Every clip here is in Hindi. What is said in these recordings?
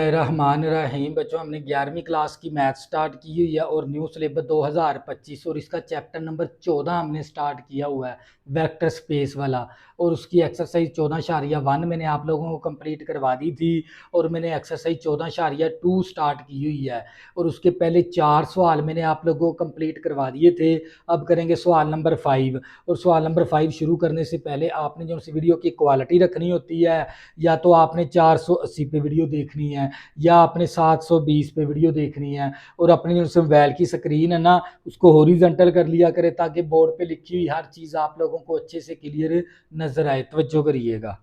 रहमान रहीम। बच्चों, हमने 11वीं क्लास की मैथ स्टार्ट की हुई है और न्यू सिलेबस 2025 और इसका चैप्टर नंबर 14 हमने स्टार्ट किया हुआ है, वेक्टर स्पेस वाला। और उसकी एक्सरसाइज 14.1 मैंने आप लोगों को कंप्लीट करवा दी थी और मैंने एक्सरसाइज 14.2 स्टार्ट की हुई है और उसके पहले 4 सवाल मैंने आप लोगों को कंप्लीट करवा दिए थे। अब करेंगे सवाल नंबर 5। और सवाल नंबर 5 शुरू करने से पहले आपने जो उस वीडियो की क्वालिटी रखनी होती है, या तो आपने 480 पे वीडियो देखनी है या आपने 720 पे वीडियो देखनी है। और अपनी जो मोबाइल की स्क्रीन है ना, उसको हॉरिजॉन्टल कर लिया करे ताकि बोर्ड पे लिखी हुई हर चीज़ आप लोगों को अच्छे से क्लियर नजर आए। तवज्जो करिएगा।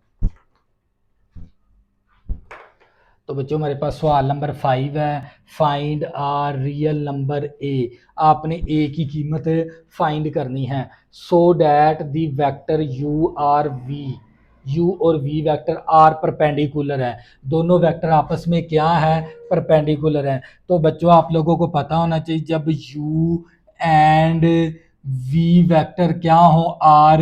तो बच्चों, हमारे पास सवाल नंबर 5 है, find r real number a. आपने ए की कीमत फाइंड करनी है so that the vector u or v, u और वी वेक्टर आर परपेंडिकुलर है। दोनों वेक्टर आपस में क्या है? परपेंडिकुलर है। तो बच्चों, आप लोगों को पता होना चाहिए जब यू एंड वी वेक्टर क्या हो, आर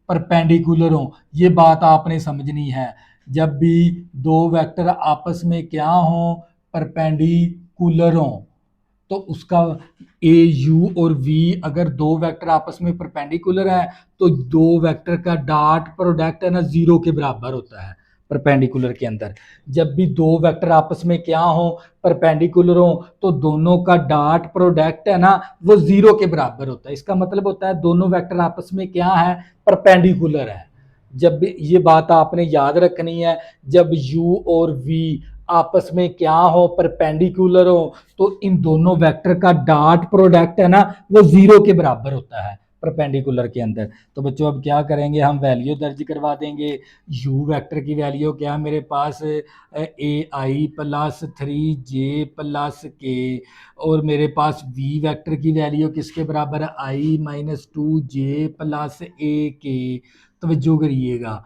परपेंडिकुलर हो, ये बात आपने समझनी है। जब भी दो वेक्टर आपस में क्या हो, परपेंडिकुलर हो, तो उसका ए यू और वी, अगर दो वेक्टर आपस में परपेंडिकुलर है तो दो वेक्टर का डॉट प्रोडक्ट है ना, जीरो के बराबर होता है परपेंडिकुलर के अंदर। जब भी दो वेक्टर आपस में क्या हो, परपेंडिकुलर हो, तो दोनों का डॉट प्रोडक्ट है ना, वो जीरो के बराबर होता है। इसका मतलब होता है दोनों वेक्टर आपस में क्या है, परपेंडिकुलर है। जब भी ये बात आपने याद रखनी है, जब u और v आपस में क्या हो, परपेंडिकुलर हो, तो इन दोनों वेक्टर का डॉट प्रोडक्ट है ना, वो जीरो के बराबर होता है परपेंडिकुलर के अंदर। तो बच्चों, अब क्या करेंगे, हम वैल्यू दर्ज करवा देंगे। u वेक्टर की वैल्यू क्या, मेरे पास ए आई प्लस 3j प्लस के, और मेरे पास v वेक्टर की वैल्यू किसके बराबर है, आई माइनस 2j प्लस ए के। तवज्जो करिएगा।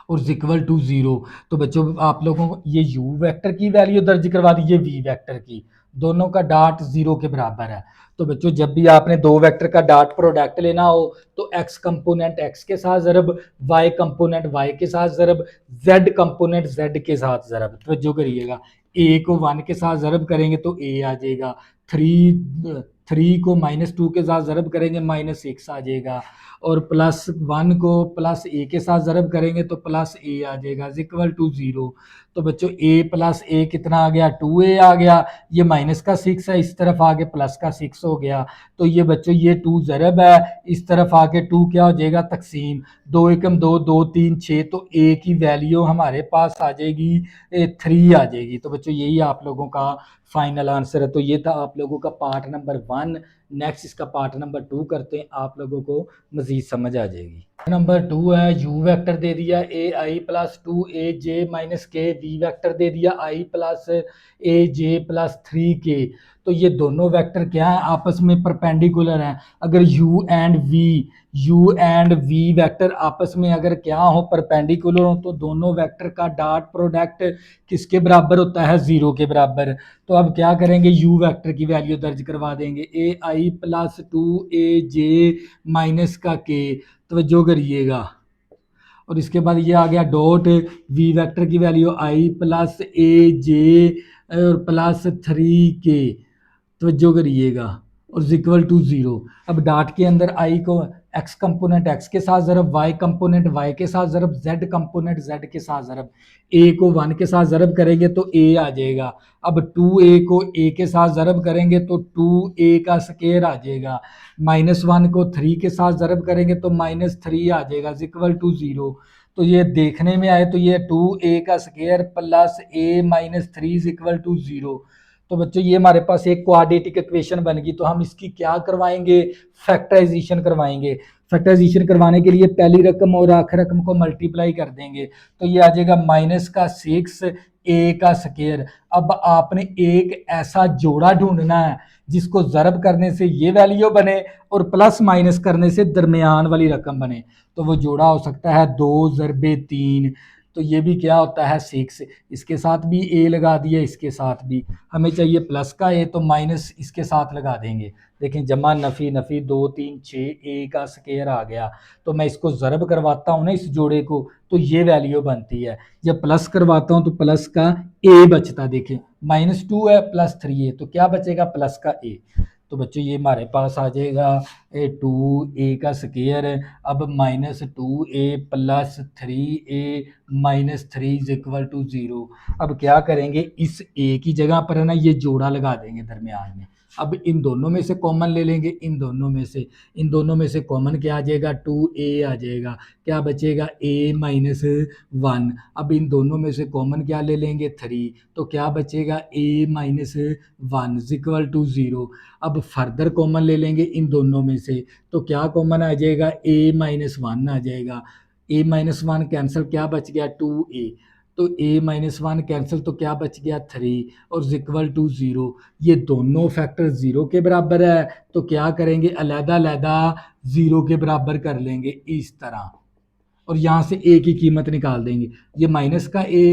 और इक्वल टू जीरो। तो बच्चों, आप लोगों को ये u वेक्टर की वैल्यू दर्ज करवा दी, ये v वेक्टर की, दोनों का डॉट जीरो के बराबर है। तो बच्चों, जब भी आपने दो वेक्टर का डॉट प्रोडक्ट लेना हो तो x कंपोनेंट x के साथ ज़रब, y कंपोनेंट y के साथ ज़रब, z कंपोनेंट z के साथ ज़रब। तवज्जो करिएगा। a को 1 के साथ ज़रब करेंगे तो a आ जाएगा, 3 को -2 के साथ ज़रब करेंगे -6 आ जाएगा, और +1 को प्लस ए के साथ ज़रब करेंगे तो प्लस ए आ जाएगा, इक्वल टू जीरो। तो बच्चों, a प्लस ए कितना आ गया, 2a आ गया। ये माइनस का 6 है, इस तरफ आगे प्लस का 6 हो गया। तो ये बच्चों, ये 2 ज़रब है, इस तरफ आके 2 क्या हो जाएगा, तकसीम। 2 एकम 2, 2 3 6, तो a की वैल्यू हमारे पास आ जाएगी 3 आ जाएगी। तो बच्चों, यही आप लोगों का फाइनल आंसर है। तो ये था आप लोगों का पार्ट नंबर 1। नेक्स्ट इसका पार्ट नंबर 2 करते हैं, आप लोगों को मजीद समझ आ जाएगी। नंबर 2 है, u वेक्टर दे दिया ए आई प्लस 2aj माइनस के, वी वेक्टर दे दिया आई प्लस ए जे प्लस 3k। तो ये दोनों वेक्टर क्या है, आपस में परपेंडिकुलर हैं। अगर u एंड v वेक्टर आपस में अगर क्या हो, परपेंडिकुलर हो, तो दोनों वेक्टर का डॉट प्रोडक्ट किसके बराबर होता है, जीरो के बराबर। तो अब क्या करेंगे, u वेक्टर की वैल्यू दर्ज करवा देंगे, ए आई प्लस 2aj माइनस का k। तवज्जो करिएगा। और इसके बाद ये आ गया डॉट, वी वेक्टर की वैल्यू आई प्लस ए जे और प्लस 3k। तवज्जो करिएगा। और इक्वल टू जीरो। अब डॉट के अंदर आई को एक्स कंपोनेंट एक्स के साथ ज़रब, वाई कंपोनेंट वाई के साथ ज़रब, जेड कंपोनेंट जेड के साथ ज़रब। ए को 1 के साथ ज़रब करेंगे तो ए आ जाएगा। अब 2a को a के साथ ज़रब करेंगे तो 2a का स्केयर आ जाएगा। -1 को 3 के साथ ज़रब करेंगे तो -3 आ जाएगा, इक्वल टू जीरो। तो ये देखने में आए तो ये 2a का square plus a minus 3 equal to zero. तो बच्चों, ये हमारे पास एक क्वाड्रेटिक इक्वेशन बन गई। तो हम इसकी क्या करवाएंगे, फैक्टराइजेशन करवाएंगे। फैक्टराइजेशन करवाने के लिए पहली रकम और आखिरी रकम को मल्टीप्लाई कर देंगे तो ये आ जाएगा -6 a का स्केयर। अब आपने एक ऐसा जोड़ा ढूंढना है जिसको ज़रब करने से ये वैल्यू बने और प्लस माइनस करने से दरमियान वाली रकम बने। तो वो जोड़ा हो सकता है 2 ज़रबे 3, तो ये भी क्या होता है 6, इसके साथ भी ए लगा दिया, इसके साथ भी। हमें चाहिए प्लस का ए, तो माइनस इसके साथ लगा देंगे। देखें जमा नफ़ी नफ़ी 2 3 6 ए का स्केयर आ गया। तो मैं इसको ज़रब करवाता हूँ ना इस जोड़े को, तो ये वैल्यू बनती है। जब प्लस करवाता हूँ तो प्लस का ए बचता, देखें -2 है +3 है, तो क्या बचेगा प्लस का ए। तो बच्चों ये हमारे पास आ जाएगा 2a का स्केयर है। अब -2a + 3a - 3 = 0। अब क्या करेंगे, इस a की जगह पर है ना ये जोड़ा लगा देंगे दरमियान में। अब इन दोनों में से कॉमन ले लेंगे, इन दोनों में से कॉमन क्या आ जाएगा, 2a आ जाएगा। क्या बचेगा a - 1। अब इन दोनों में से कॉमन क्या ले लेंगे, 3, तो क्या बचेगा a - 1 = 0। अब फर्दर कॉमन ले लेंगे इन दोनों में से, तो क्या कॉमन आ जाएगा, a - 1 आ जाएगा। a - 1 कैंसिल, क्या बच गया 2a। तो a - 1 कैंसिल, तो क्या बच गया 3 और =0। ये दोनों फैक्टर 0 के बराबर है, तो क्या करेंगे अलहदा-अलहदा 0 के बराबर कर लेंगे इस तरह, और यहाँ से a की कीमत निकाल देंगे। ये माइनस का a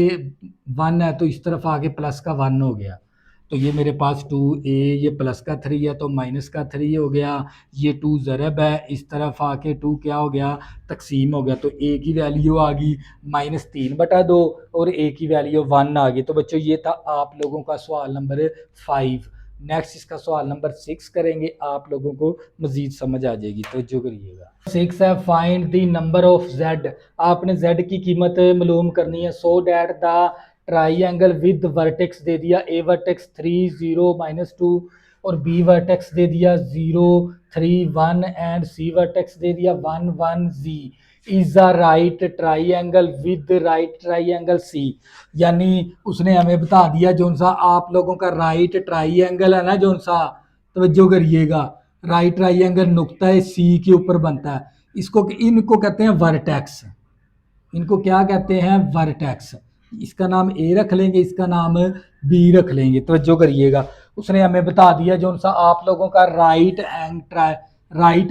1 है, तो इस तरफ आके प्लस का 1 हो गया। तो ये मेरे पास 2a, ये प्लस का 3 है तो माइनस का 3 हो गया। ये 2 ज़रब है, इस तरफ आके 2 क्या हो गया, तकसीम हो गया। तो a की वैल्यू आ गई -3/2 और a की वैल्यू 1 आ गई। तो बच्चों ये था आप लोगों का सवाल नंबर 5। नेक्स्ट इसका सवाल नंबर 6 करेंगे, आप लोगों को मजीद समझ आ जाएगी, तो जो करिएगा। 6 है find the number of z। आपने z की कीमत मालूम करनी है। So that the triangle with vertex दे दिया, a वर्टेक्स 3 0 -2 और b वर्टेक्स दे दिया 0 3 1 एंड c वर्टेक्स दे दिया 1 1 z is a right triangle with right triangle c. यानी उसने हमें बता दिया जो सा आप लोगों का राइट ट्राइंगल है ना, जो सा तवज्जो करिएगा, राइट ट्राइंगल नुक्ता सी के ऊपर बनता है, इसको इनको कहते हैं वर्टेक्स। इनको क्या कहते हैं, वर्टेक्स। इसका नाम ए रख लेंगे, इसका नाम बी रख लेंगे। तवज्जो करिएगा, उसने हमें बता दिया जो सा आप लोगों का राइट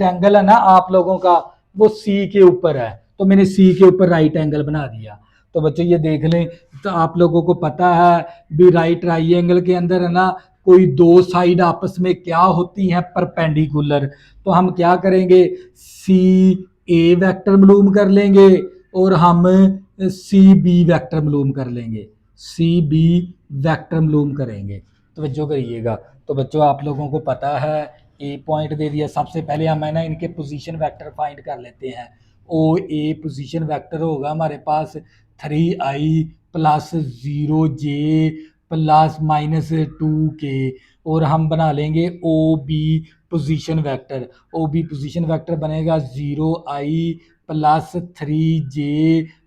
एंगल है ना आप लोगों का, वो सी के ऊपर है, तो मैंने सी के ऊपर राइट एंगल बना दिया। तो बच्चों ये देख लें, तो आप लोगों को पता है भी राइट ट्राइंगल के अंदर है ना कोई दो साइड आपस में क्या होती हैं, परपेंडिकुलर। तो हम क्या करेंगे, सी ए वेक्टर मालूम कर लेंगे और हम सी बी वेक्टर मालूम कर लेंगे, सी बी वेक्टर मालूम करेंगे। तवज्जो करिएगा। तो बच्चों आप लोगों को पता है ए पॉइंट दे दिया, सबसे पहले हम है ना इनके पोजीशन वेक्टर फाइंड कर लेते हैं। ओ ए पोजीशन वेक्टर होगा हमारे पास 3i + 0j ± 2k, और हम बना लेंगे o b position vector. O b position vector बनेगा 0i + 3j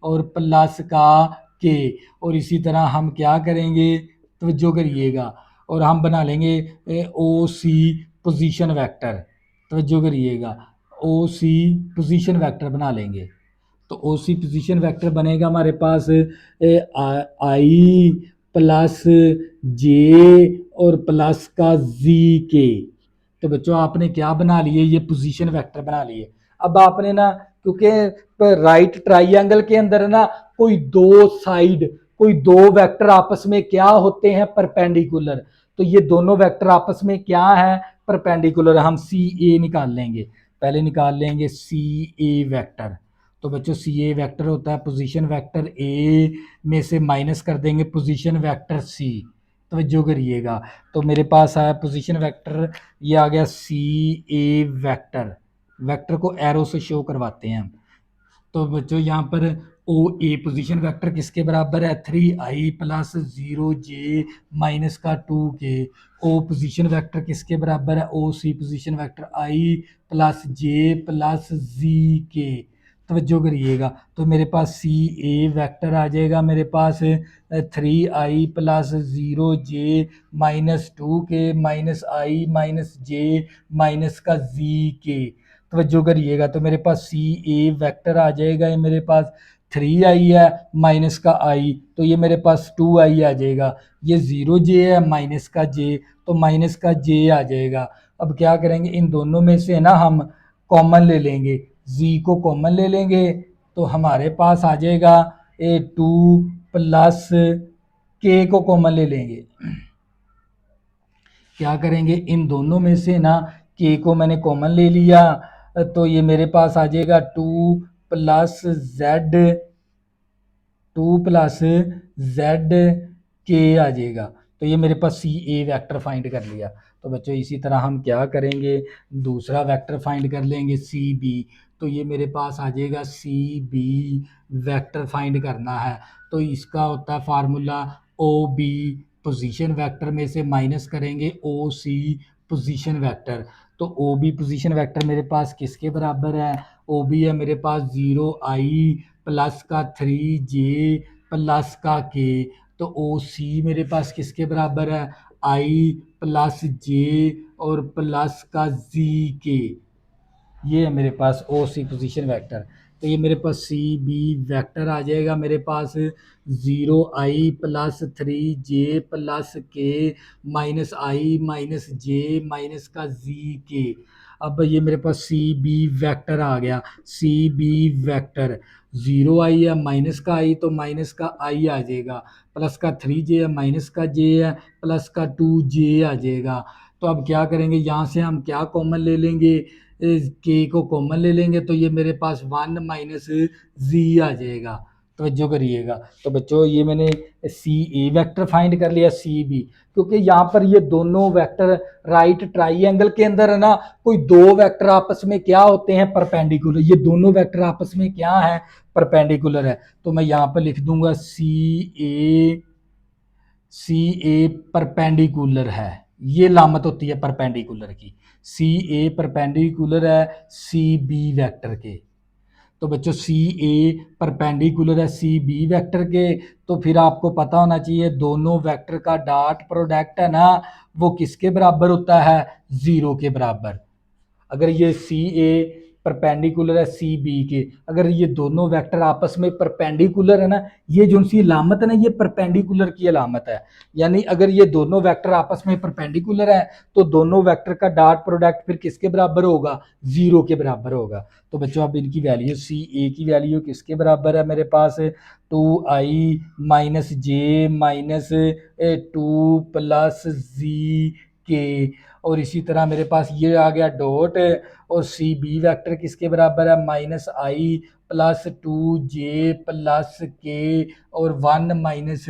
और प्लस का k। और इसी तरह हम क्या करेंगे, तवज्जो करिएगा, और हम बना लेंगे ओ सी पोजीशन वेक्टर। तवज्जो करिएगा, ओ सी पोजीशन वेक्टर बना लेंगे। तो ओ सी पोजीशन वेक्टर बनेगा हमारे पास आई प्लस जे और प्लस का जी के। तो बच्चों आपने क्या बना लिए, ये पोजीशन वेक्टर बना लिए। अब आपने ना, क्योंकि राइट ट्राइंगल के अंदर ना कोई दो साइड, कोई दो वेक्टर आपस में क्या होते हैं, परपेंडिकुलर। तो ये दोनों वेक्टर आपस में क्या है, परपेंडिकुलर। हम सी ए निकाल लेंगे, पहले निकाल लेंगे सी ए वेक्टर। तो बच्चों सी ए वेक्टर होता है पोजीशन वेक्टर ए में से माइनस कर देंगे पोजीशन वेक्टर सी। तवज्जो करिएगा, तो मेरे पास आया पोजीशन वेक्टर, ये आ गया सी ए वेक्टर। वेक्टर को एरो से शो करवाते हैं हम। तो बच्चों यहाँ पर ओ ए पोजीशन वेक्टर किसके बराबर है, 3i + 0j -2k। ओ पोजीशन वेक्टर किसके बराबर है, ओ सी position vector i + j + z के। तवज्जो करिएगा, तो मेरे पास सी ए वेक्टर आ जाएगा मेरे पास 3i + 0j -2k -i - j -z के। तवज्जो करिएगा, तो मेरे पास सी ए वेक्टर आ जाएगा, ये मेरे पास 3i है माइनस का i, तो ये मेरे पास 2i आ जाएगा। ये 0j है माइनस का j, तो माइनस का j आ जाएगा। अब क्या करेंगे, इन दोनों में से ना हम कॉमन ले लेंगे, z को कॉमन ले लेंगे, तो हमारे पास आ जाएगा ए टू प्लस के को कॉमन ले लेंगे। क्या करेंगे, इन दोनों में से ना के को मैंने कॉमन ले लिया, तो ये मेरे पास आ जाएगा टू प्लस जेड के आ जाएगा। तो ये मेरे पास सी ए वेक्टर फाइंड कर लिया। तो बच्चों इसी तरह हम क्या करेंगे, दूसरा वेक्टर फाइंड कर लेंगे सी बी। तो ये मेरे पास आ जाएगा सी बी वेक्टर फाइंड करना है। तो इसका होता है formula o b position vector में से माइनस करेंगे ओ सी पोजीशन वेक्टर। तो ओ बी पोजीशन वेक्टर मेरे पास किसके बराबर है, ओ बी है मेरे पास 0i प्लस का 3j प्लस का के। तो ओ सी मेरे पास किसके बराबर है, आई प्लस जे और प्लस का जी के। ये है मेरे पास ओ सी पोजीशन वेक्टर। तो ये मेरे पास सी बी वेक्टर आ जाएगा मेरे पास 0i प्लस 3j प्लस के माइनस आई माइनस जे माइनस का जी के। अब ये मेरे पास सी बी वेक्टर आ गया। सी बी वेक्टर 0i है माइनस का आई तो माइनस का आई आ जाएगा, प्लस का 3j है माइनस का जे है प्लस का 2j आ जाएगा। तो अब क्या करेंगे, यहाँ से हम क्या कॉमन ले लेंगे, के को कॉमन ले लेंगे। तो ये मेरे पास 1 माइनस जी आ जाएगा। तवज्जो करिएगा। तो बच्चों ये मैंने सी ए वेक्टर फाइंड कर लिया सी बी, क्योंकि यहाँ पर ये दोनों वेक्टर राइट ट्राइंगल के अंदर है ना, कोई दो वेक्टर आपस में क्या होते हैं, परपेंडिकुलर। ये दोनों वेक्टर आपस में क्या है, परपेंडिकुलर है। तो मैं यहाँ पर लिख दूंगा सी ए परपेंडिकुलर है। ये लामत होती है परपेंडिकुलर की। सी ए परपेंडिकुलर है सी बी वेक्टर के। तो बच्चों सी ए परपेंडिकुलर है सी बी वेक्टर के। तो फिर आपको पता होना चाहिए दोनों वेक्टर का डॉट प्रोडक्ट है ना, वो किसके बराबर होता है, जीरो के बराबर। अगर ये सी ए परपेंडिकुलर है सी बी के, अगर ये दोनों वेक्टर आपस में परपेंडिकुलर है ना, ये जो सी अलामत है ना, ये परपेंडिकुलर की अलामत है। यानी अगर ये दोनों वेक्टर आपस में परपेंडिकुलर है तो दोनों वेक्टर का डॉट प्रोडक्ट फिर किसके बराबर होगा, जीरो के बराबर होगा। तो बच्चों अब इनकी वैल्यू सी ए की वैल्यू किसके बराबर है मेरे पास, 2i माइनस जे माइनस 2 प्लस जी के। और इसी तरह मेरे पास ये आ गया डॉट, और सी बी वेक्टर किसके बराबर है, माइनस आई प्लस 2j प्लस के और 1 माइनस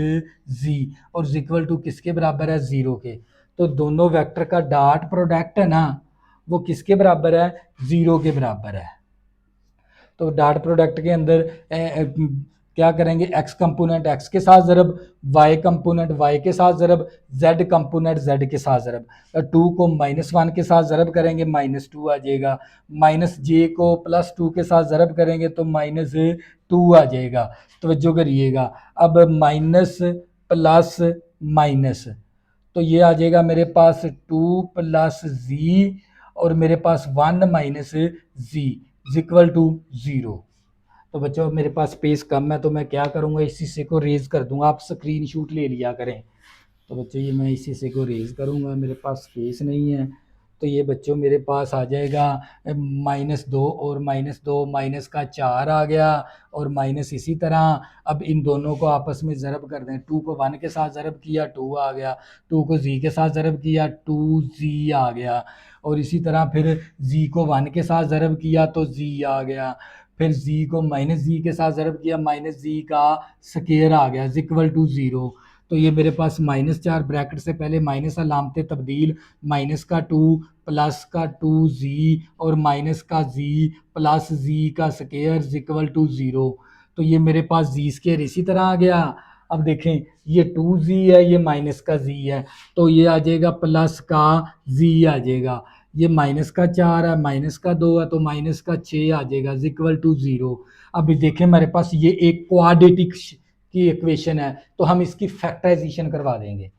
जी, और इक्वल टू किसके बराबर है, जीरो के। तो दोनों वेक्टर का डॉट प्रोडक्ट है ना, वो किसके बराबर है, जीरो के बराबर है। तो डॉट प्रोडक्ट के अंदर क्या करेंगे, एक्स कंपोनेंट एक्स के साथ ज़रब, वाई कंपोनेंट वाई के साथ ज़रब, जेड कंपोनेंट जेड के साथ ज़रब। टू को -1 के साथ ज़रब करेंगे -2 आ जाएगा, माइनस जे को +2 के साथ ज़रब करेंगे तो -2 आ जाएगा। तवज्जो करिएगा। अब माइनस प्लस माइनस, तो ये आ जाएगा मेरे पास 2 प्लस जी और मेरे पास 1 माइनस जी इक्वल टू 0। तो बच्चों मेरे पास स्पेस कम है तो मैं क्या करूँगा, इस हिस्से को रेज कर दूंगा। आप स्क्रीन शूट ले लिया करें। तो बच्चों ये मैं इस हिस्से को रेज करूँगा, मेरे पास स्पेस नहीं है। तो ये बच्चों मेरे पास आ जाएगा -2 और -2 माइनस का 4 आ गया, और माइनस इसी तरह। अब इन दोनों को आपस में ज़रब कर दें, 2 को 1 के साथ ज़रब किया 2 आ गया, 2 को जी के साथ ज़रब किया 2z आ गया, और इसी तरह फिर जी को 1 के साथ ज़रब किया तो जी आ गया, फिर जी को -जी के साथ ज़रब किया -जी का स्केयर आ गया इक्वल टू 0। तो ये मेरे पास -4 ब्रैकेट से पहले माइनस अलामत तब्दील, माइनस का 2 प्लस का 2z और माइनस का z प्लस z का स्केयर इक्वल टू 0। तो ये मेरे पास जी स्केयर इसी तरह आ गया। अब देखें ये 2z है, ये माइनस का z है, तो ये आ जाएगा प्लस का z आ जाएगा। ये माइनस का 4 है, माइनस का 2 है, तो माइनस का 6 आ जाएगा इक्वल टू 0। अभी देखें मेरे पास ये एक क्वाड्रेटिक की इक्वेशन है, तो हम इसकी फैक्टराइजेशन करवा देंगे।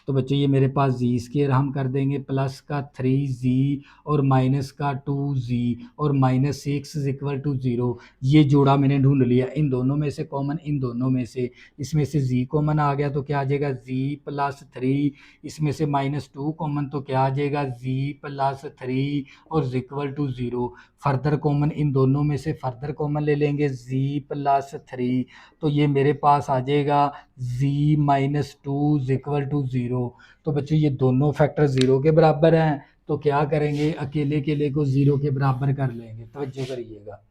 तो बच्चों ये मेरे पास जी स्केयर हम कर देंगे प्लस का 3z और माइनस का 2z और -6 इक्वल टू 0। ये जोड़ा मैंने ढूंढ लिया, इन दोनों में से कॉमन, इन दोनों में से, इसमें से z कॉमन आ गया तो क्या आ जाएगा z प्लस 3, इसमें से -2 कॉमन तो क्या आ जाएगा z प्लस 3 और इक्वल टू 0। फर्दर कॉमन इन दोनों में से फर्दर कॉमन ले लेंगे z+3, तो ये मेरे पास आ जाएगा z-2 इक्वल टू 0। तो बच्चों ये दोनों फैक्टर 0 के बराबर हैं, तो क्या करेंगे, अकेले केले को 0 के बराबर कर लेंगे। तवज्जो करिएगा।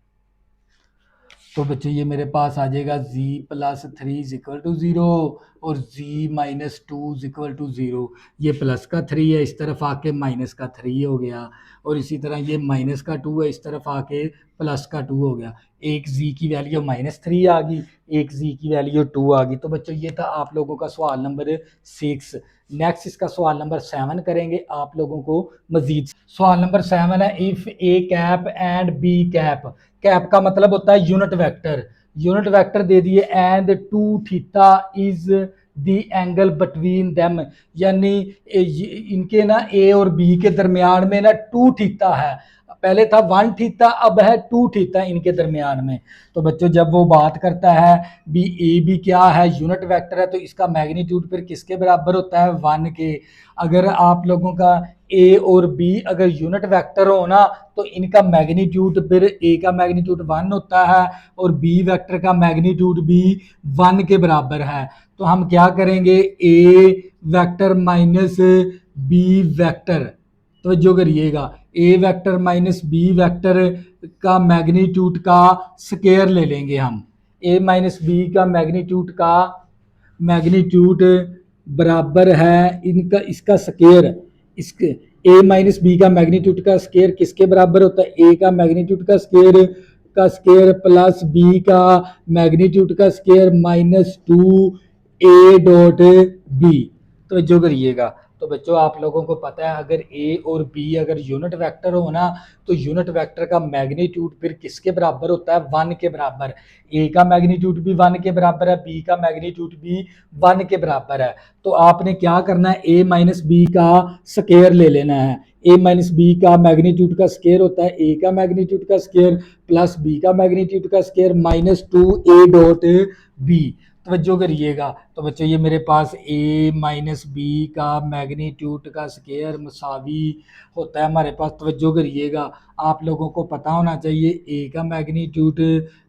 तो बच्चों ये मेरे पास आ जाएगा z+3 इक्वल टू 0 और z-2 इक्वल टू 0। ये प्लस का 3 है, इस तरफ आके माइनस का 3 हो गया, और इसी तरह ये माइनस का 2 है, इस तरफ आके प्लस का 2 हो गया। एक z की वैल्यू -3 आ गई, एक z की वैल्यू 2 आ गई। तो बच्चों ये था आप लोगों का सवाल नंबर 6। नेक्स्ट इसका सवाल नंबर 7 करेंगे आप लोगों को मजीद। सवाल नंबर 7 है, if a cap and b cap. Cap का मतलब होता है यूनिट वेक्टर। यूनिट वेक्टर दे दिए and 2 theta is the angle between them, यानी इनके ना ए और बी के दरमियान में ना 2 थीटा है। पहले था 1 थीटा, अब है 2 थीटा इनके दरमियान में। तो बच्चों जब वो बात करता है बी ए बी क्या है, यूनिट वेक्टर है, तो इसका मैग्नीट्यूड फिर किसके बराबर होता है, 1 के। अगर आप लोगों का ए और बी अगर यूनिट वेक्टर हो ना, तो इनका मैग्नीट्यूड फिर ए का मैग्नीट्यूड 1 होता है और बी वेक्टर का मैग्नीट्यूड भी 1 के बराबर है। तो हम क्या करेंगे, ए वेक्टर माइनस बी वेक्टर, तो जो करिएगा ए वेक्टर माइनस बी वेक्टर का मैग्नीट्यूड का स्केयर ले लेंगे हम। ए माइनस बी का मैग्नीट्यूड बराबर है इनका, इसका स्केयर, इसके ए माइनस बी का मैग्नीट्यूड का स्केयर किसके बराबर होता है, ए का मैग्नीट्यूड का स्केयर प्लस बी का मैग्नीट्यूड का स्केयर -2 ए डॉट बी। तो जो करिएगा, तो बच्चों आप लोगों को पता है अगर ए और बी अगर यूनिट वेक्टर हो ना, तो यूनिट वेक्टर का मैग्नीट्यूड फिर किसके बराबर होता है, 1 के बराबर। ए का मैग्नीट्यूड भी 1 के बराबर है, बी का मैग्नीट्यूड भी 1 के बराबर है। तो आपने क्या करना है, ए माइनस बी का स्केयर ले लेना है। ए माइनस बी का मैग्नीट्यूड का स्केयर होता है ए का मैग्नीट्यूड का स्केयर प्लस बी का मैग्नीट्यूड का स्केयर -2 ए डॉट बी। तवज्जो करिएगा। तो बच्चों ये मेरे पास ए माइनस बी का मैग्नीट्यूड का स्केयर मसावी होता है हमारे पास। तवज्जो करिएगा, आप लोगों को पता होना चाहिए ए का मैग्नीट्यूड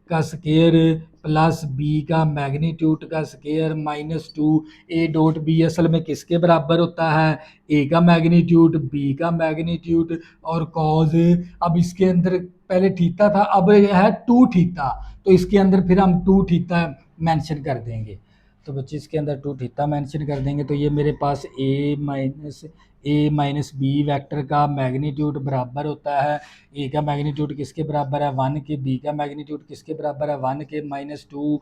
का स्केयर प्लस बी का मैग्नीट्यूड का स्केयर -2 ए डॉट बी असल में किसके बराबर होता है, ए का मैग्नीट्यूड बी का मैग्नीट्यूड और कॉज। अब इसके अंदर पहले थीटा था, अब यह है 2 थीटा, तो इसके अंदर फिर हम 2 थीटा मेंशन कर देंगे। तो बच्चे इसके अंदर 2 थीटा मेंशन कर देंगे, तो ये मेरे पास ए माइनस बी वेक्टर का मैग्नीट्यूड बराबर होता है, ए का मैग्नीट्यूड किसके बराबर है 1 के, बी का मैग्नीट्यूड किसके बराबर है 1 के, -2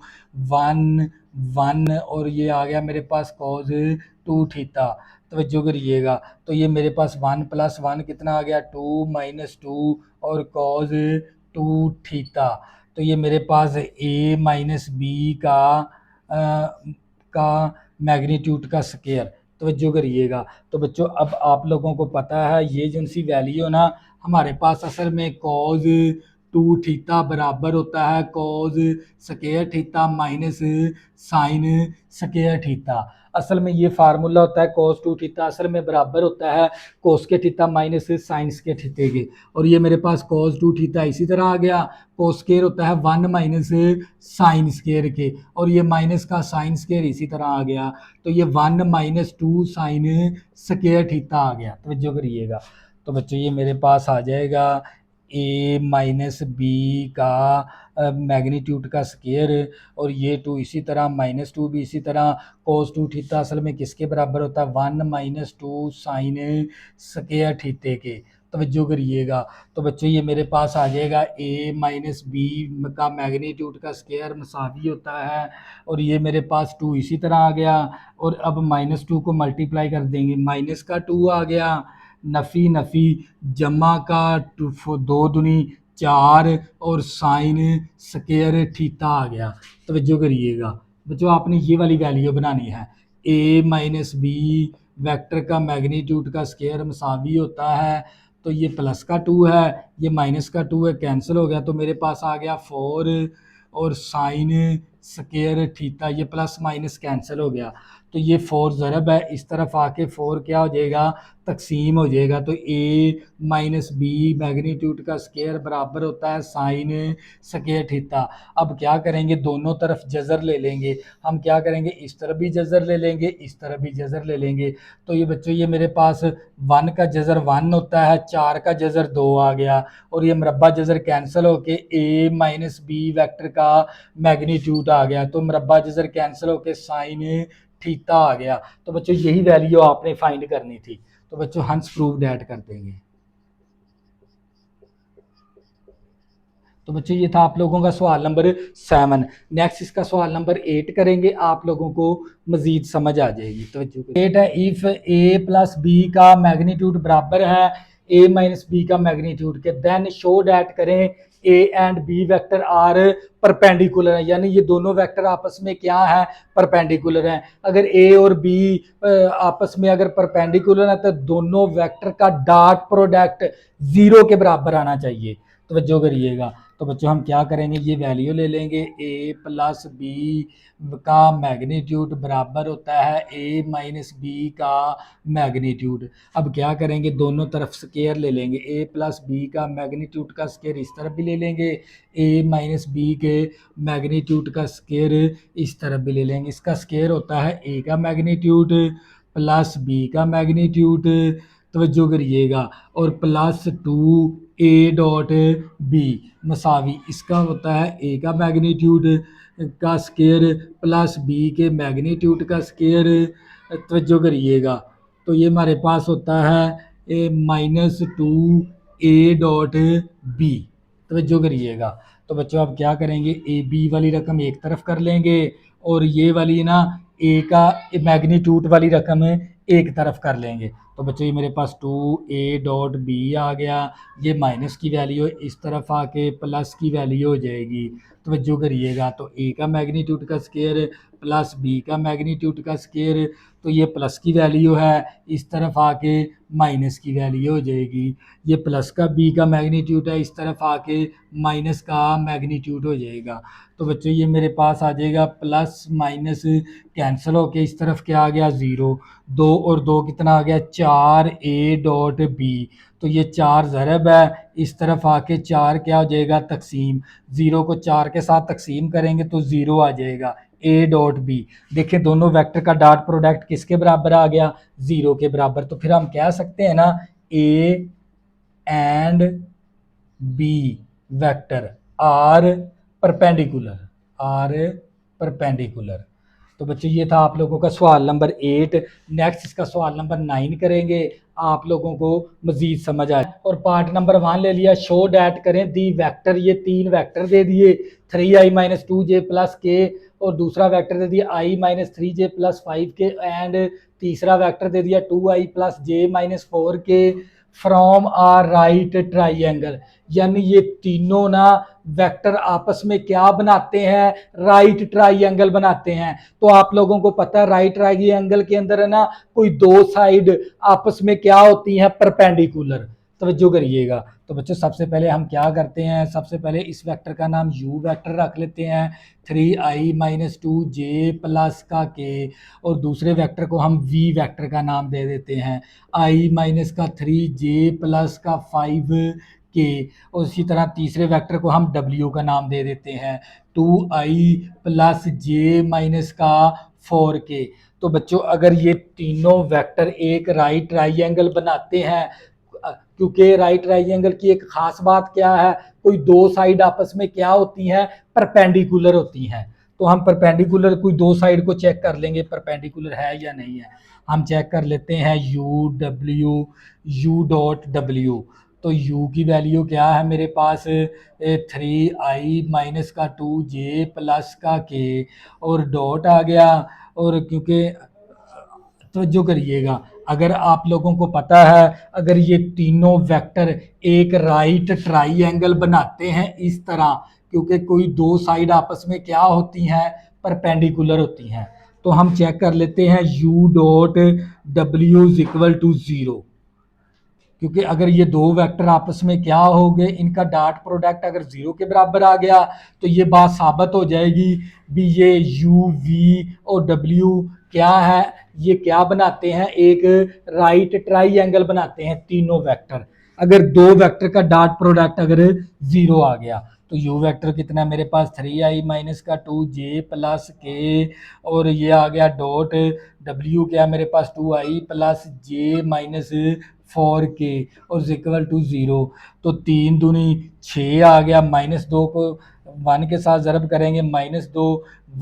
1 1 और ये आ गया मेरे पास कॉज 2 थीटा। तवज्जो करिएगा, तो ये मेरे पास 1 + 1 कितना आ गया 2 -2 और कॉज 2 थीटा। तो ये मेरे पास ए माइनस बी का मैग्नीट्यूड का स्केयर। तवज्जो करिएगा। तो बच्चों अब आप लोगों को पता है ये जो सी वैल्यू ना हमारे पास असल में कॉज 2 थीटा बराबर होता है cause square theta minus sine square theta. असल में ये फार्मूला होता है कॉस 2 थीटा असल में बराबर होता है कोस के थीटा माइनस साइंस के थीटे के। और ये मेरे पास कॉस 2 थीटा इसी तरह आ गया, कोस स्केयर होता है 1 माइनस साइन स्केयर के, और ये माइनस का साइन स्केयर इसी तरह आ गया, तो ये 1 - 2 साइन स्केयर थीटा आ गया। तवज्जो करिएगा। तो बच्चों ये मेरे पास आ जाएगा ए माइनस बी का मैग्नीट्यूड का स्केयर, और ये 2 इसी तरह -2 भी इसी तरह, कोस 2 थीटा असल में किसके बराबर होता है 1 - 2 साइन स्केयर थीटे के। तवज्जो करिएगा। तो बच्चों ये मेरे पास आ जाएगा ए माइनस बी का मैग्नीट्यूड का स्केयर मसावी होता है, और ये मेरे पास 2 इसी तरह आ गया, और अब -2 को मल्टीप्लाई कर देंगे, माइनस का 2 आ गया, नफ़ी नफ़ी जमा का 2 दूनी 4 और साइन स्केयर थीटा आ गया। तवज्जो करिएगा बच्चों, आपने ये वाली वैल्यू बनानी है। ए माइनस बी वेक्टर का मैग्नीट्यूड का स्केयर मसावी होता है, तो ये प्लस का 2 है, ये माइनस का 2 है, कैंसिल हो गया, तो मेरे पास आ गया 4 और साइन स्केयर थीटा, ये प्लस माइनस कैंसिल हो गया, तो ये 4 ज़रब है, इस तरफ आके 4 क्या हो जाएगा, तकसीम हो जाएगा। तो ए माइनस बी मैग्नीट्यूड का स्केयर बराबर होता है साइन स्केयर थीटा। अब क्या करेंगे, दोनों तरफ जज़र ले लेंगे। हम क्या करेंगे, इस तरफ भी जज़र ले लेंगे, इस तरफ भी जज़र ले लेंगे। तो ये बच्चों ये मेरे पास 1 का जज़र 1 होता है, 4 का जज़र 2 आ गया, और ये मरबा जज़र कैंसिल होके ए माइनस बी वेक्टर का मैग्नीट्यूड आ गया। तो मरबा जज़र कैंसिल होके साइन थीटा आ गया। तो बच्चों यही वैल्यू आपने फाइंड करनी थी। तो बच्चों हंस प्रूव्ड ऐड कर देंगे। तो बच्चों ये था आप लोगों का सवाल नंबर 7। नेक्स्ट इसका सवाल नंबर 8 करेंगे, आप लोगों को मजीद समझ आ जाएगी। तो 8 है, इफ ए प्लस बी का मैग्नीट्यूड बराबर है ए माइनस बी का मैग्नीट्यूड के, देन शो डैट करें a and b vector are perpendicular है, यानी ये दोनों वेक्टर आपस में क्या है, परपेंडिकुलर हैं। अगर ए और बी आपस में अगर परपेंडिकुलर है तो दोनों वेक्टर का डॉट प्रोडक्ट 0 के बराबर आना चाहिए। तवज्जो करिएगा। तो बच्चों हम क्या करेंगे, ये वैल्यू ले लेंगे, ए प्लस बी का मैग्नीट्यूड बराबर होता है ए माइनस बी का मैग्नीट्यूड। अब क्या करेंगे, दोनों तरफ स्केयर ले लेंगे, ए प्लस बी का मैग्नीट्यूड का स्केयर इस तरफ भी ले लेंगे, ए माइनस बी के मैग्नीट्यूड का स्केयर इस तरफ भी ले लेंगे। इसका स्केयर होता है ए का मैग्नीट्यूड प्लस बी का मैग्नीट्यूड, तवज्जो करिएगा, और प्लस 2a.b मसावी, इसका होता है ए का मैग्नीट्यूड का स्केयर प्लस बी के मैग्नीट्यूड का स्केयर, तवज्जो करिएगा। तो ये हमारे पास होता है ए -2a.b, तवज्जो करिएगा। तो बच्चों अब क्या करेंगे, ए बी वाली रकम एक तरफ कर लेंगे, और ये वाली ना ए का मैग्नीट्यूड वाली रकम एक तरफ कर लेंगे। तो बच्चों ये मेरे पास 2a.b आ गया, ये माइनस की वैल्यू इस तरफ आके प्लस की वैल्यू हो जाएगी। तवज्जो करिएगा, तो ए का मैग्नीट्यूड का स्केयर प्लस बी का मैग्नीट्यूड का स्केयर, तो ये प्लस की वैल्यू है, इस तरफ आके माइनस की वैल्यू हो जाएगी। ये प्लस का बी का मैग्नीट्यूड है, इस तरफ आके माइनस का मैग्नीट्यूड हो जाएगा। तो बच्चों ये मेरे पास आ जाएगा, प्लस माइनस कैंसिल होके इस तरफ क्या आ गया, 0, 2 और 2 कितना आ गया, 4a.b। तो ये 4 ज़रब है, इस तरफ आके 4 क्या हो जाएगा, तकसीम, 0 को 4 के साथ तकसीम करेंगे तो 0 आ जाएगा, a.b। देखिए दोनों वेक्टर का डॉट प्रोडक्ट किसके बराबर आ गया, 0 के बराबर। तो फिर हम कह सकते हैं ना, a and b vector are perpendicular. तो बच्चों ये था आप लोगों का सवाल नंबर 8। नेक्स्ट इसका सवाल नंबर 9 करेंगे, आप लोगों को मजीद समझ आए। और पार्ट नंबर 1 ले लिया, शो डैट करें दी वेक्टर, ये 3 वेक्टर दे दिए, 3i माइनस 2j प्लस के, और दूसरा वेक्टर दे दिया i माइनस 3j प्लस 5 के, एंड तीसरा वेक्टर दे दिया 2i प्लस j माइनस 4 के, फ्रॉम आ राइट ट्राइंगल। यानी ये तीनों ना वेक्टर आपस में क्या बनाते हैं, राइट ट्राइंगल बनाते हैं। तो आप लोगों को पता है राइट ट्राइंगल के अंदर है ना कोई दो साइड आपस में क्या होती हैं, परपेंडिकुलर। तवज्जो करिएगा। तो बच्चों सबसे पहले हम क्या करते हैं, सबसे पहले इस वेक्टर का नाम u वेक्टर रख लेते हैं, 3i माइनस 2j प्लस का k, और दूसरे वेक्टर को हम v वेक्टर का नाम दे देते हैं, i माइनस का 3j प्लस का 5k, और इसी तरह तीसरे वेक्टर को हम w का नाम दे देते हैं, 2i प्लस j माइनस का 4k। तो बच्चों अगर ये तीनों वेक्टर एक राइट ट्राइंगल बनाते हैं, क्योंकि राइट ट्राइंगल की एक खास बात क्या है, कोई दो साइड आपस में क्या होती हैं, परपेंडिकुलर होती हैं। तो हम परपेंडिकुलर कोई दो साइड को चेक कर लेंगे परपेंडिकुलर है या नहीं है। हम चेक कर लेते हैं u डॉट w। तो u की वैल्यू क्या है मेरे पास, 3i माइनस का 2j प्लस का k, और डॉट आ गया। और क्योंकि तवज्जो करिएगा, अगर आप लोगों को पता है अगर ये तीनों वेक्टर एक राइट ट्राइंगल बनाते हैं इस तरह, क्योंकि कोई दो साइड आपस में क्या होती हैं, परपेंडिकुलर होती हैं। तो हम चेक कर लेते हैं u dot w is equal to 0। क्योंकि अगर ये दो वेक्टर आपस में क्या हो गए, इनका डॉट प्रोडक्ट अगर जीरो के बराबर आ गया तो ये बात साबित हो जाएगी भी ये यू वी और डब्ल्यू क्या है, ये क्या बनाते हैं, एक राइट ट्राइंगल बनाते हैं तीनों वेक्टर। अगर दो वेक्टर का डॉट प्रोडक्ट अगर जीरो आ गया तो यू वेक्टर कितना है मेरे पास 3i माइनस का 2j प्लस के, और ये आ गया डॉट डब्ल्यू क्या मेरे पास 2i प्लस जे माइनस 4k और इक्वल टू ज़ीरो। तो 3 दूनी 6 आ गया, -2 को 1 के साथ ज़रब करेंगे -2,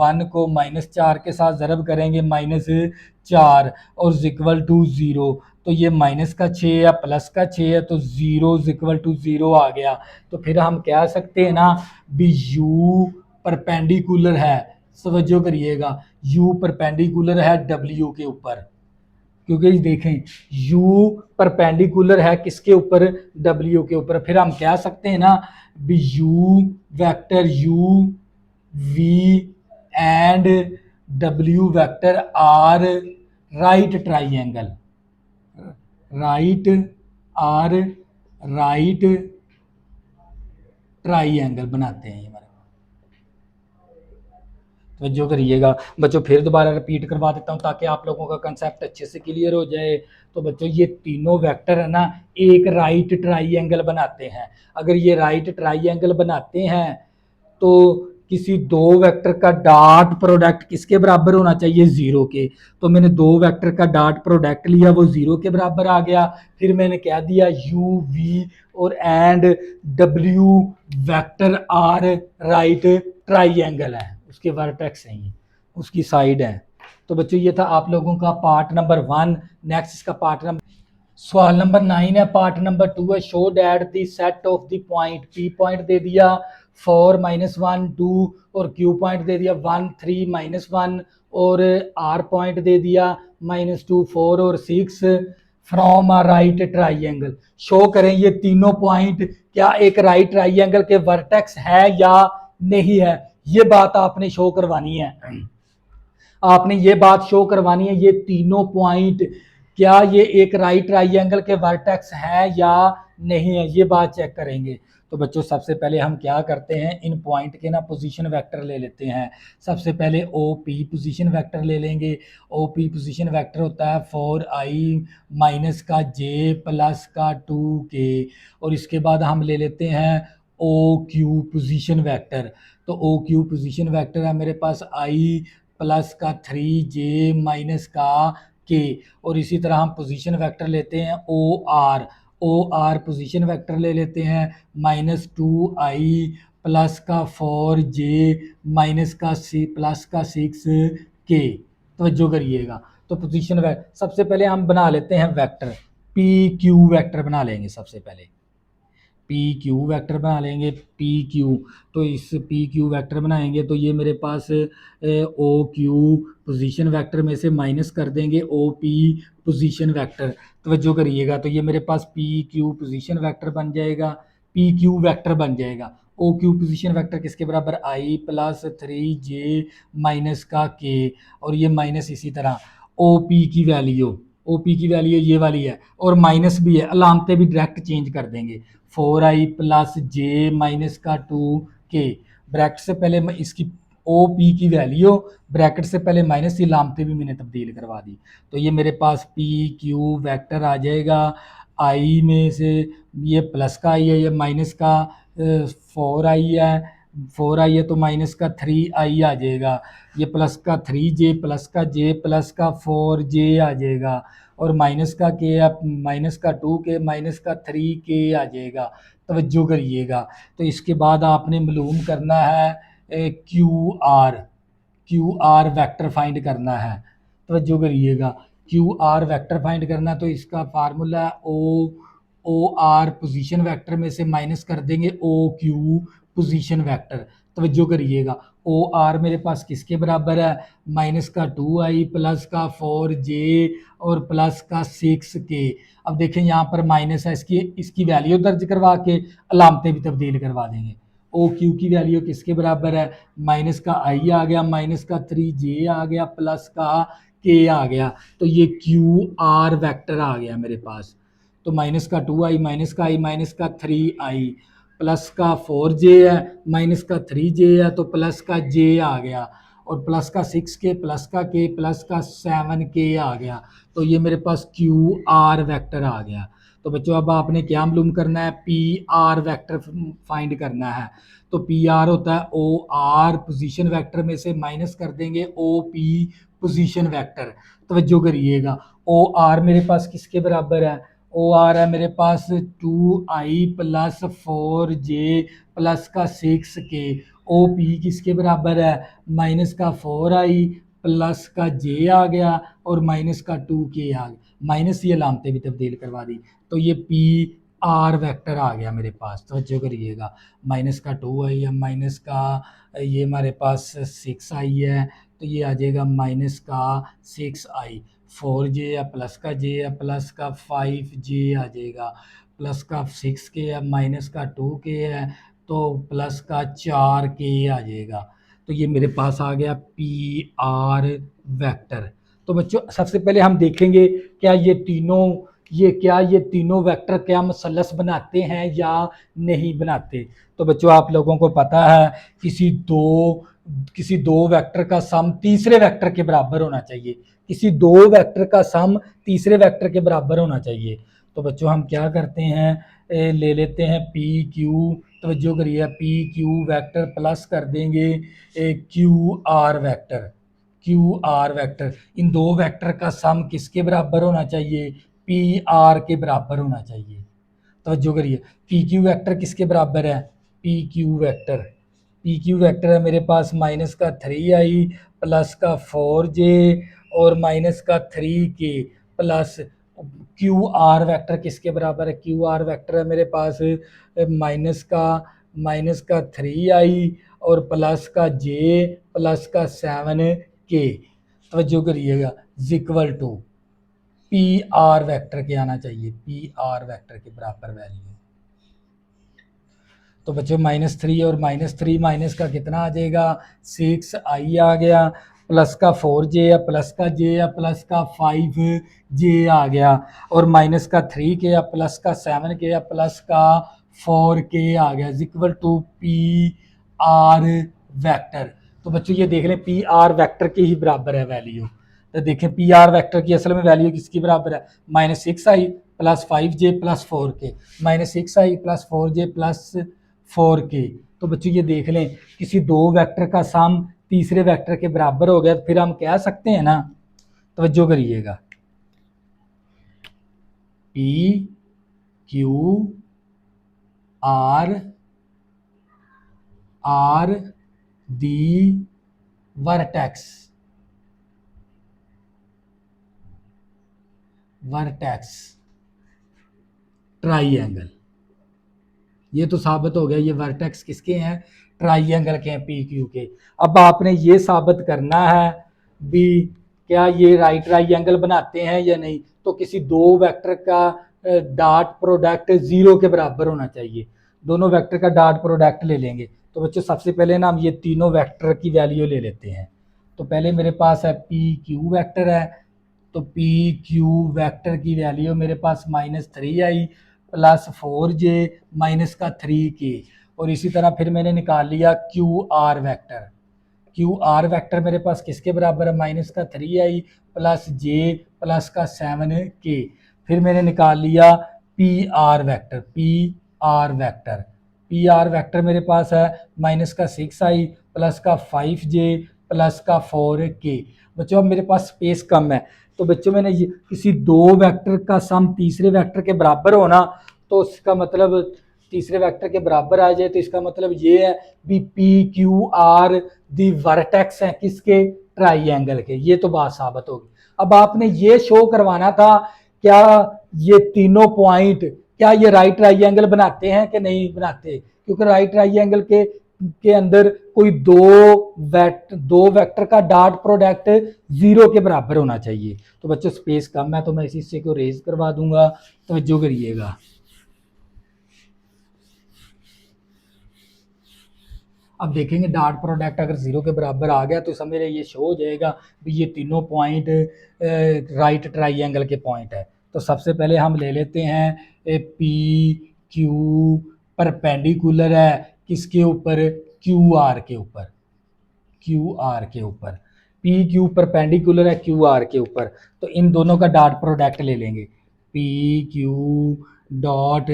1 को -4 के साथ ज़रब करेंगे -4 और इक्वल टू ज़ीरो। तो ये माइनस का 6 या प्लस का 6 है तो ज़ीरो इक्वल टू ज़ीरो आ गया। तो फिर हम कह सकते हैं ना भी यू परपेंडिकुलर है, तवज्जो करिएगा, यू परपेंडिकुलर है डब्ल्यू के ऊपर, क्योंकि देखें u परपेंडिकुलर है किसके ऊपर, w के ऊपर। फिर हम कह सकते हैं ना भी u vector u v and w vector are right triangle, right are right triangle बनाते हैं हमारे। तो जो करिएगा बच्चों, फिर दोबारा रिपीट करवा देता हूँ ताकि आप लोगों का कंसेप्ट अच्छे से क्लियर हो जाए। तो बच्चों ये तीनों वेक्टर है ना एक राइट ट्राइंगल बनाते हैं। अगर ये राइट ट्राइंगल बनाते हैं तो किसी दो वेक्टर का डॉट प्रोडक्ट किसके बराबर होना चाहिए, जीरो के। तो मैंने दो वेक्टर का डॉट प्रोडक्ट लिया, वो जीरो के बराबर आ गया। फिर मैंने कह दिया यू वी और एंड डब्ल्यू वेक्टर आर राइट ट्राइंगल है, उसके वर्टेक्स हैं ये, उसकी साइड है। तो बच्चों ये था आप लोगों का पार्ट नंबर 1। नेक्स्ट इसका पार्ट नंबर, सवाल नंबर 9 है। पार्ट नंबर 2 है, show that the set of the point, P point दे दिया 4 -1 2 और क्यू पॉइंट दे दिया 1 3 -1 और आर पॉइंट दे दिया -2 4 और 6 from a right triangle. Show करें ये तीनों पॉइंट क्या एक राइट ट्राइंगल के वर्टेक्स है या नहीं है, ये बात आपने शो करवानी है। आपने ये बात शो करवानी है ये तीनों पॉइंट क्या ये एक राइट ट्राइंगल के वर्टेक्स है या नहीं है, ये बात चेक करेंगे। तो बच्चों सबसे पहले हम क्या करते हैं, इन पॉइंट के ना पोजीशन वेक्टर ले लेते हैं। सबसे पहले ओ पी पोजीशन वेक्टर ले लेंगे। ओ पी पोजीशन वेक्टर होता है 4i माइनस का j प्लस का 2k, और इसके बाद हम ले लेते हैं ओ क्यू पोजीशन वेक्टर। तो ओ क्यू पोजीशन वेक्टर है मेरे पास i प्लस का 3j माइनस का के, और इसी तरह हम पोजीशन वेक्टर लेते हैं ओ आर पोजीशन वेक्टर ले लेते हैं -2i प्लस का 4j माइनस का सी प्लस का 6k। तवज्जो करिएगा। तो पोजीशन वेक्टर सबसे पहले हम बना लेते हैं वेक्टर, पी क्यू वेक्टर बना लेंगे। सबसे पहले पी क्यू वेक्टर बना लेंगे, पी क्यू। तो इस पी क्यू वेक्टर बनाएंगे तो ये मेरे पास ओ क्यू पोजीशन वेक्टर में से माइनस कर देंगे ओ पी पोजीशन वेक्टर। तवज्जो करिएगा, तो ये मेरे पास पी क्यू पोजीशन वेक्टर बन जाएगा, पी क्यू वेक्टर बन जाएगा। ओ क्यू पोजीशन वेक्टर किसके बराबर, आई प्लस 3j माइनस का के, और ये माइनस इसी तरह ओ पी की वैल्यू, ओ पी की वैल्यू ये वाली है और माइनस भी है, अलामतें भी डायरेक्ट चेंज कर देंगे। 4i प्लस जे माइनस का 2k, ब्रैकेट से पहले इसकी ओ पी की वैल्यू, ब्रैकेट से पहले माइनस की लामते भी मैंने तब्दील करवा दी। तो ये मेरे पास पी क्यू वेक्टर आ जाएगा। आई में से ये प्लस का आई है, ये माइनस का 4i है, 4i है तो माइनस का 3i आ जाएगा। ये प्लस का 3j प्लस का j प्लस का 4j आ जाएगा, और माइनस का के माइनस का 2k माइनस का 3k आ जाएगा। तवज्जो करिएगा। तो इसके बाद आपने मालूम करना है क्यू आर वेक्टर फाइंड करना है। तवज्जो करिएगा, क्यू आर वेक्टर फाइंड करना, तो इसका formula o r position vector में से माइनस कर देंगे ओ क्यू पोजीशन वेक्टर। तवज्जो करिएगा, ओ आर मेरे पास किसके बराबर है, माइनस का 2i प्लस का 4j और प्लस का 6k। अब देखें यहाँ पर माइनस है, इसकी वैल्यू दर्ज करवा के अलामतें भी तब्दील करवा देंगे। ओ क्यू की वैल्यू किसके बराबर है, माइनस का i आ गया, माइनस का 3j आ गया, प्लस का k आ गया। तो ये क्यू आर वेक्टर आ गया मेरे पास। तो माइनस का 2i माइनस का i माइनस का 3i प्लस का 4j है माइनस का 3j है तो प्लस का j आ गया और प्लस का 6k प्लस का k प्लस का 7k आ गया। तो ये मेरे पास क्यू आर वेक्टर आ गया। तो बच्चों अब आपने क्या मालूम करना है, पी आर वेक्टर फाइंड करना है। तो पी आर होता है ओ आर पोजीशन वेक्टर में से माइनस कर देंगे ओ पी पोजीशन वेक्टर। तवज्जो करिएगा, ओ आर मेरे पास किसके बराबर है, ओ आर है मेरे पास 2i प्लस 4j प्लस का 6k। ओ पी किसके बराबर है, माइनस का 4i प्लस का j आ गया और माइनस का 2k आ गया। माइनस ये लामते भी तब्दील करवा दी तो ये पी आर वेक्टर आ गया मेरे पास। तवज्जो करिएगा, माइनस का 2i है माइनस का ये हमारे पास 6i है तो ये आ जाएगा माइनस का 6i, 4j या प्लस का j या प्लस का 5j आ जाएगा, प्लस का 6k है माइनस का 2k है तो प्लस का 4k आ जाएगा। तो ये मेरे पास आ गया पी आर वेक्टर। तो बच्चों सबसे पहले हम देखेंगे क्या ये तीनों वेक्टर क्या मसलस बनाते हैं या नहीं बनाते। तो बच्चों आप लोगों को पता है किसी दो वेक्टर का सम तीसरे वेक्टर के बराबर होना चाहिए, किसी दो वेक्टर का सम तीसरे वेक्टर के बराबर होना चाहिए। तो बच्चों हम क्या करते हैं, ले लेते हैं पी क्यू, तवज्जो करिए, पी क्यू वेक्टर प्लस कर देंगे Q R vector. Q R vector, इन दो वेक्टर का सम किसके बराबर होना चाहिए, पी आर के बराबर होना चाहिए। तवज्जो करिए, पी क्यू वेक्टर किसके बराबर है, पी क्यू वेक्टर है मेरे पास माइनस का 3i प्लस का 4j और माइनस का 3k plus Q R vector किसके बराबर है, क्यू आर वेक्टर है मेरे पास माइनस का 3i और प्लस का j प्लस का 7k। तवज्जो करिएगा, equal to p are vector के आना चाहिए, पी आर वेक्टर के बराबर वैल्यू। तो बच्चों -3 और -3 माइनस का कितना आ जाएगा 6i आ गया प्लस का 4j या प्लस का j या प्लस का 5j आ गया और माइनस का 3k या प्लस का 7k या प्लस का 4k आ गया equal to p are vector. तो बच्चों ये देख लें पी आर वेक्टर के ही बराबर है वैल्यू। तो देखें पी आर वेक्टर की असल में वैल्यू किसकी बराबर है, -6i plus 5j plus 4k, -6i plus 4j plus 4k। तो बच्चों ये देख लें किसी दो वेक्टर का सम तीसरे वेक्टर के बराबर हो गया तो फिर हम कह सकते हैं ना, तवज्जो करिएगा, p q r the vertex triangle. ये तो साबित हो गया ये वर्टेक्स किसके हैं, ट्राइएंगल के हैं, पी क्यू के। अब आपने ये साबित करना है भी क्या ये राइट ट्राइएंगल बनाते हैं या नहीं। तो किसी दो वेक्टर का डॉट प्रोडक्ट 0 के बराबर होना चाहिए। दोनों वेक्टर का डॉट प्रोडक्ट ले लेंगे। तो बच्चों सबसे पहले ना हम ये तीनों वेक्टर की वैल्यू ले लेते हैं। तो पहले मेरे पास है पी क्यू वेक्टर है, तो पी क्यू वेक्टर की वैल्यू मेरे पास -3i प्लस 4j माइनस का 3k और इसी तरह फिर मैंने निकाल लिया Q R vector. Q R vector मेरे पास किसके बराबर है, माइनस का 3i प्लस j प्लस का 7k। फिर मैंने निकाल लिया P R vector. P R vector मेरे पास है माइनस का 6i प्लस का 5j प्लस का 4k। बच्चों अब मेरे पास स्पेस कम है तो बच्चों मैंने ये किसी दो वेक्टर का सम तीसरे वेक्टर के बराबर होना, तो इसका मतलब तीसरे वेक्टर के बराबर आ जाए तो इसका मतलब ये है भी p q r the vertex है किसके, ट्राइएंगल के। ये तो बात साबित होगी। अब आपने ये शो करवाना था क्या ये तीनों पॉइंट क्या ये राइट ट्राइएंगल बनाते हैं कि नहीं बनाते, क्योंकि राइट ट्राइएंगल के अंदर कोई दो वेक्टर का डॉट प्रोडक्ट 0 के बराबर होना चाहिए। तो बच्चों स्पेस कम है तो मैं इसी हिस्से को रेज करवा दूंगा, तवज्जो करिएगा। अब देखेंगे डॉट प्रोडक्ट अगर 0 के बराबर आ गया तो समझ रहे ये शो हो जाएगा भी ये तीनों पॉइंट राइट ट्राइएंगल के पॉइंट है। तो सबसे पहले हम ले लेते हैं पी क्यू परपेंडिकुलर है किसके ऊपर, क्यू आर के ऊपर, क्यू आर के ऊपर, पी क्यू परपेंडिकुलर है क्यू आर के ऊपर। तो इन दोनों का डॉट प्रोडक्ट ले लेंगे, P Q dot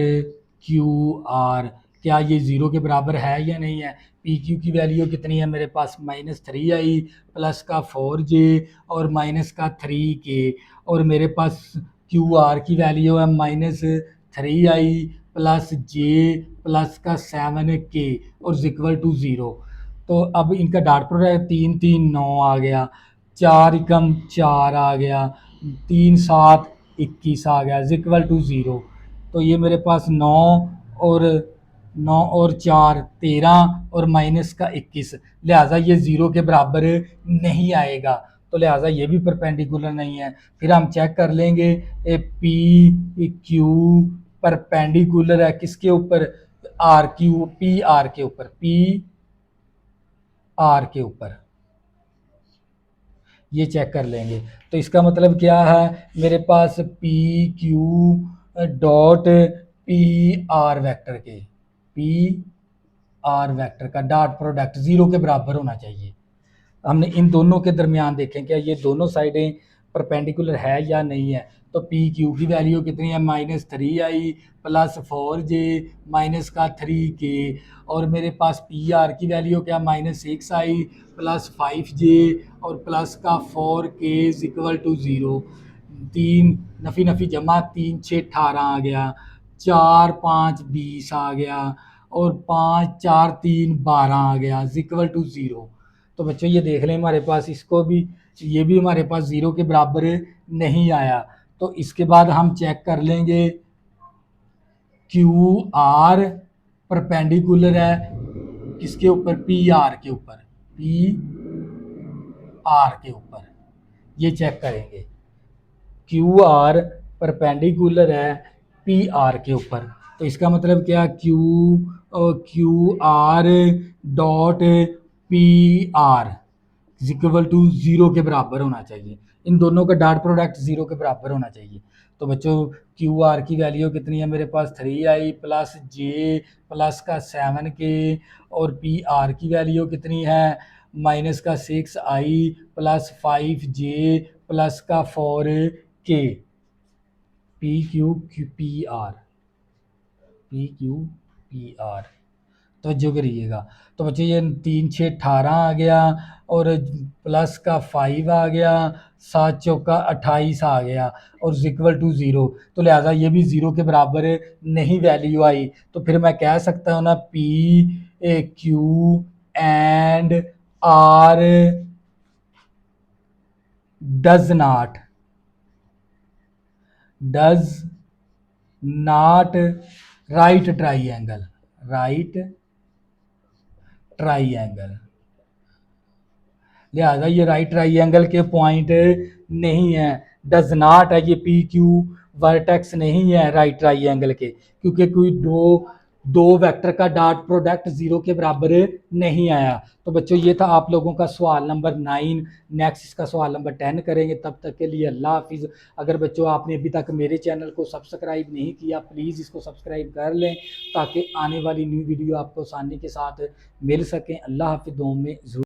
Q R, क्या ये ज़ीरो के बराबर है या नहीं है। पी क्यू की वैल्यू कितनी है मेरे पास, -3 आई प्लस का 4J और माइनस का 3K, और मेरे पास क्यू आर की वैल्यू है -3 आई प्लस J प्लस का 7K और इक्वल टू 0। तो अब इनका डॉट प्रोडक्ट 3 3 9 आ गया, 4 एकम 4 आ गया, 3 7 21 आ गया इक्वल टू 0। तो ये मेरे पास 9 और 4 13 और माइनस का 21, लिहाजा ये 0 के बराबर नहीं आएगा, तो लिहाजा ये भी परपेंडिकुलर नहीं है। फिर हम चेक कर लेंगे पी क्यू परपेंडिकुलर है किसके ऊपर, आर क्यू पी आर के ऊपर, पी आर के ऊपर, ये चेक कर लेंगे। तो इसका मतलब क्या है, मेरे पास P Q dot P R vector के, पी आर वेक्टर का डॉट प्रोडक्ट 0 के बराबर होना चाहिए। हमने इन दोनों के दरमियान देखें क्या ये दोनों साइडें परपेंडिकुलर है या नहीं है। तो पी क्यू की वैल्यू कितनी है, -3 आई प्लस 4J माइनस का 3K, और मेरे पास पी आर की वैल्यू क्या, -6 आई प्लस 5J और प्लस का 4K इक्वल टू 0। 3 नफ़ी नफ़ी जमा 3 6 18 आ गया, 4 5 20 आ गया, और 5 4 3 12 आ गया इक्वल टू 0। तो बच्चों ये देख लें हमारे पास इसको भी, ये भी हमारे पास 0 के बराबर नहीं आया। तो इसके बाद हम चेक कर लेंगे क्यू आर परपेंडिकुलर है किसके ऊपर, पी आर के ऊपर, पी आर के ऊपर, ये चेक करेंगे क्यू आर परपेंडिकुलर है पी आर के ऊपर। तो इसका मतलब क्या, q r dot P r equal to 0 के बराबर होना चाहिए। इन दोनों का डॉट प्रोडक्ट 0 के बराबर होना चाहिए। तो बच्चों क्यू आर की वैल्यू कितनी है मेरे पास, 3 आई प्लस J प्लस का 7K, और पी आर की वैल्यू कितनी है, माइनस का 6 आई प्लस 5J प्लस का 4K, P Q Q P R, P Q P R, तो जो करिएगा। तो बच्चे ये 3 6 18 आ गया, और प्लस का 5 आ गया, 7 चौका 28 आ गया, और इक्वल टू 0। तो लिहाजा ये भी 0 के बराबर नहीं वैल्यू आई। तो फिर मैं कह सकता हूँ ना, p a q and r does not right triangle, right triangle, लिहाजा ये राइट ट्राइंगल के पॉइंट नहीं है। डज नॉट है, ये पी क्यू वर्टेक्स नहीं है राइट ट्राइंगल के, क्योंकि कोई दो वेक्टर का डॉट प्रोडक्ट 0 के बराबर नहीं आया। तो बच्चों ये था आप लोगों का सवाल नंबर 9। नेक्स्ट इसका सवाल नंबर 10 करेंगे। तब तक के लिए अल्लाह हाफिज़। अगर बच्चों आपने अभी तक मेरे चैनल को सब्सक्राइब नहीं किया, प्लीज़ इसको सब्सक्राइब कर लें ताकि आने वाली न्यू वीडियो आपको आसानी के साथ मिल सकें। अल्लाह हाफिज़, दुआ में ज़रूर।